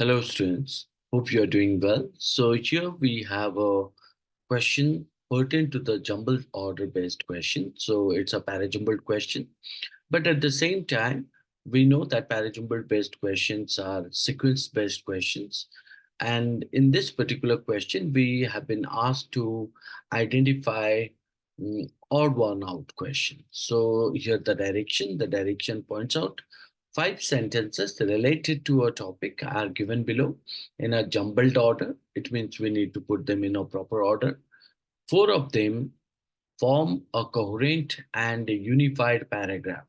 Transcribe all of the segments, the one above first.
Hello, students. Hope you are doing well. So here we have a question pertinent to the jumbled order based question. So it's a parajumbled question. But at the same time, we know that parajumbled based questions are sequence based questions. And in this particular question, we have been asked to identify odd one out question. So here the direction points out five sentences related to a topic are given below in a jumbled order. It means we need to put them in a proper order. Four of them form a coherent and a unified paragraph.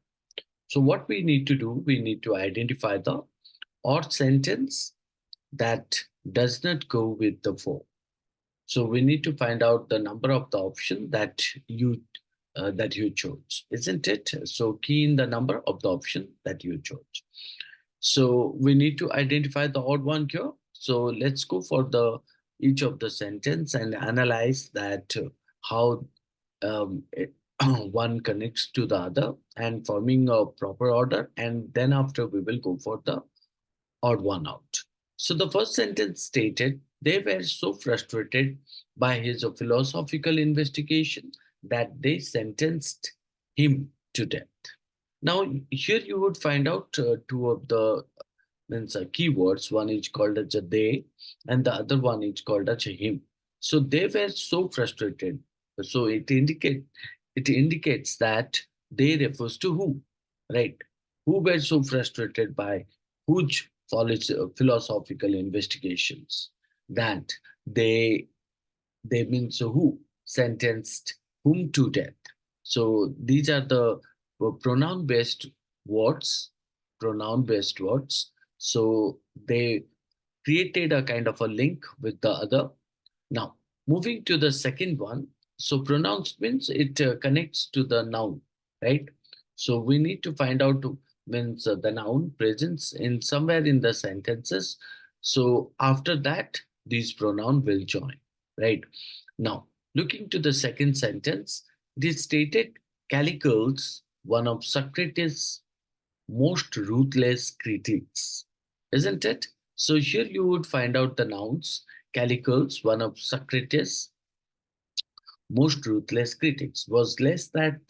So what we need to do, we need to identify the odd sentence that does not go with the four. So we need to find out the number of the option that you chose, isn't it? So key in the number of the option that you chose. So we need to identify the odd one here. So let's go for the each of the sentence and analyze that how one connects to the other and forming a proper order. And then after we will go for the odd one out. So the first sentence stated, they were so frustrated by his philosophical investigation that they sentenced him to death. Now, here you would find out two of the keywords. One is called as a they, and the other one is called as a him. So they were so frustrated. So it indicates that they refers to who, right? Who were so frustrated by huge philosophical investigations that they they mean so who sentenced whom to death. So these are the pronoun based words, pronoun based words. So they created a kind of a link with the other. Now, moving to the second one. So pronouns means it connects to the noun, right? So we need to find out means the noun presence in somewhere in the sentences. So after that, these pronoun will join, right? Now, looking to the second sentence, it is stated Callicles, one of Socrates' most ruthless critics, isn't it? So here you would find out the nouns. Callicles, one of Socrates' most ruthless critics, was less than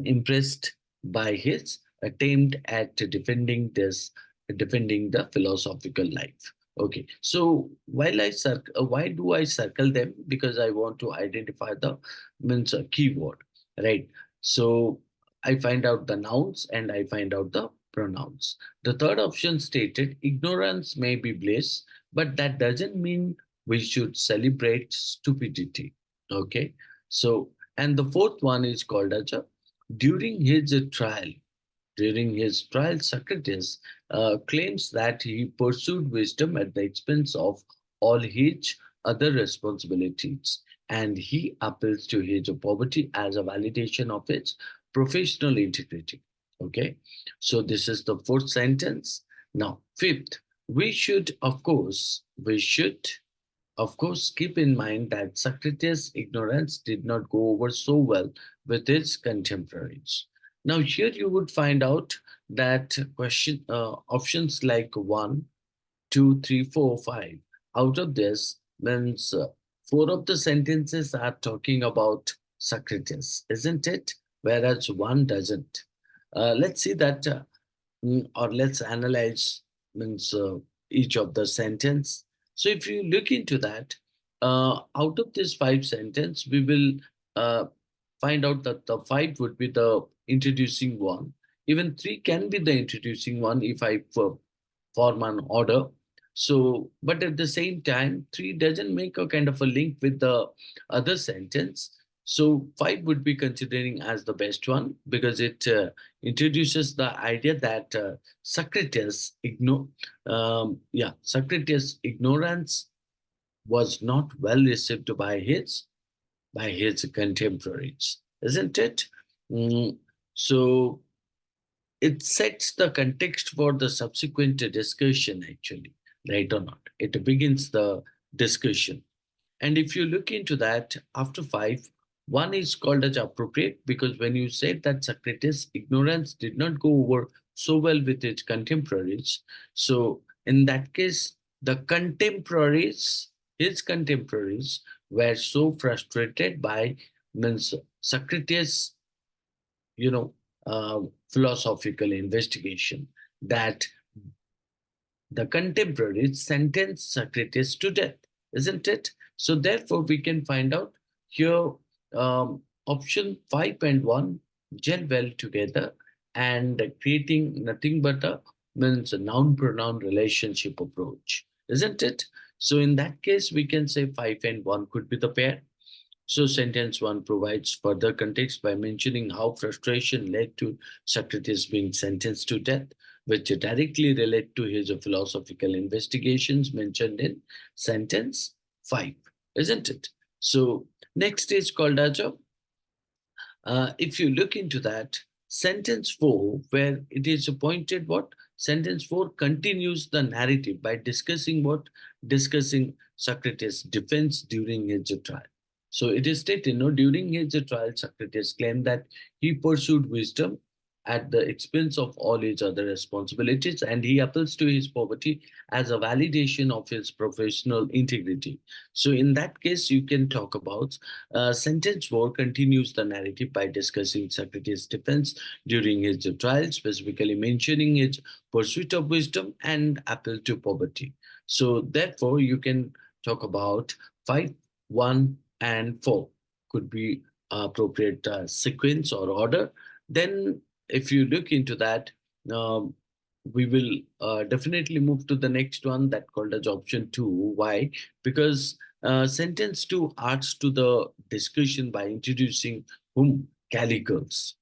impressed by his attempt at defending the philosophical life. Okay, so why do I circle them? Because I want to identify the means a keyword, right? So I find out the nouns and I find out the pronouns. The third option stated ignorance may be bliss, but that doesn't mean we should celebrate stupidity. Okay, so and the fourth one is called as a during his trial. During his trial, Socrates claims that he pursued wisdom at the expense of all his other responsibilities, and he appeals to his poverty as a validation of its professional integrity. Okay, so this is the fourth sentence. Now, fifth, we should of course, keep in mind that Socrates' ignorance did not go over so well with his contemporaries. Now, here you would find out that question options like 1, 2, 3, 4, 5. Out of this, means four of the sentences are talking about Socrates, isn't it? Whereas one doesn't. Let's see that, or let's analyze means each of the sentence. So if you look into that, out of this five sentence, we will uh, find out that the five would be the introducing one. Even three can be the introducing one if I form an order. So, but at the same time, three doesn't make a kind of a link with the other sentence. So five would be considering as the best one because it introduces the idea that Socrates' ignorance was not well received by his contemporaries, isn't it? Mm, so it sets the context for the subsequent discussion, actually, right or not? It begins the discussion. And if you look into that, after five, one is called as appropriate because when you said that Socrates' ignorance did not go over so well with his contemporaries, so In that case, the contemporaries, his contemporaries, were so frustrated by means Socrates, you know, philosophical investigation that the contemporaries sentenced Socrates to death, isn't it? So therefore, we can find out here option 5 and 1 gel well together and creating nothing but a means a noun pronoun relationship approach, isn't it? So in that case, we can say 5 and 1 could be the pair. So sentence 1 provides further context by mentioning how frustration led to Socrates being sentenced to death, which directly relate to his philosophical investigations mentioned in sentence 5, isn't it? So next is called as a if you look into that, sentence 4, where it is appointed what? Sentence 4 continues the narrative by discussing what? Discussing Socrates' defense during his trial. So it is stated, during his trial, Socrates claimed that he pursued wisdom at the expense of all his other responsibilities, and he appeals to his poverty as a validation of his professional integrity. So in that case, you can talk about sentence 4 continues the narrative by discussing Socrates' defense during his trial, specifically mentioning his pursuit of wisdom and appeal to poverty. So, therefore, you can talk about 5, 1, and 4 could be appropriate sequence or order. Then, if you look into that, um, we will definitely move to the next one that called as option 2. Why? Because sentence 2 adds to the discussion by introducing whom? Calicles,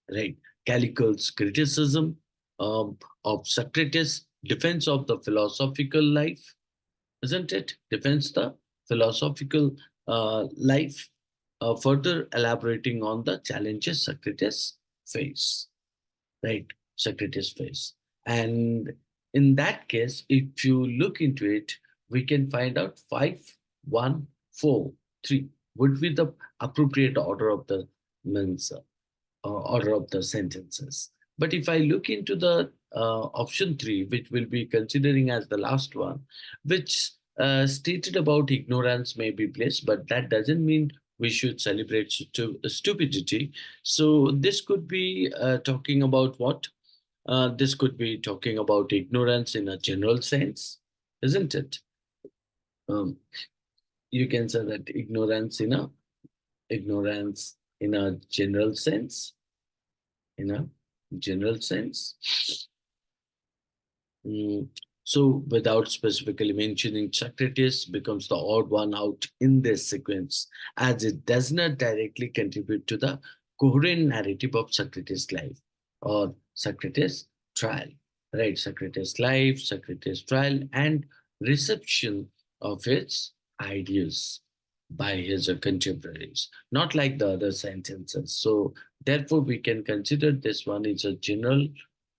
right? Calicles criticism of Socrates, defense of the philosophical life, isn't it? Defense the philosophical life, further elaborating on the challenges Socrates face, right? Socrates face. And in that case, if you look into it, we can find out 5, 1, 4, 3 would be the appropriate order of the means order of the sentences. But if I look into the option 3, which will be considering as the last one, which stated about ignorance may be bliss, but that doesn't mean we should celebrate stupidity. So this could be talking about what? This could be talking about ignorance in a general sense, isn't it? Um, you can say that ignorance in a general sense, in a general sense. Mm, So, without specifically mentioning, Socrates becomes the odd one out in this sequence, as it does not directly contribute to the coherent narrative of Socrates' life or Socrates' trial. Right? Socrates' life, Socrates' trial, and reception of its ideas by his contemporaries, not like the other sentences. So, therefore, we can consider this one is a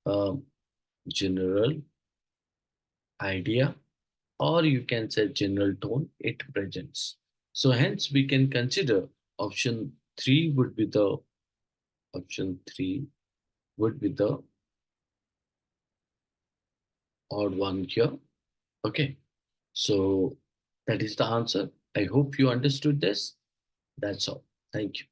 uh, general idea, or you can say general tone it presents. So hence we can consider option 3 would be the option 3 would be the odd one here. Okay. So that is the answer. I hope you understood this. That's all. Thank you.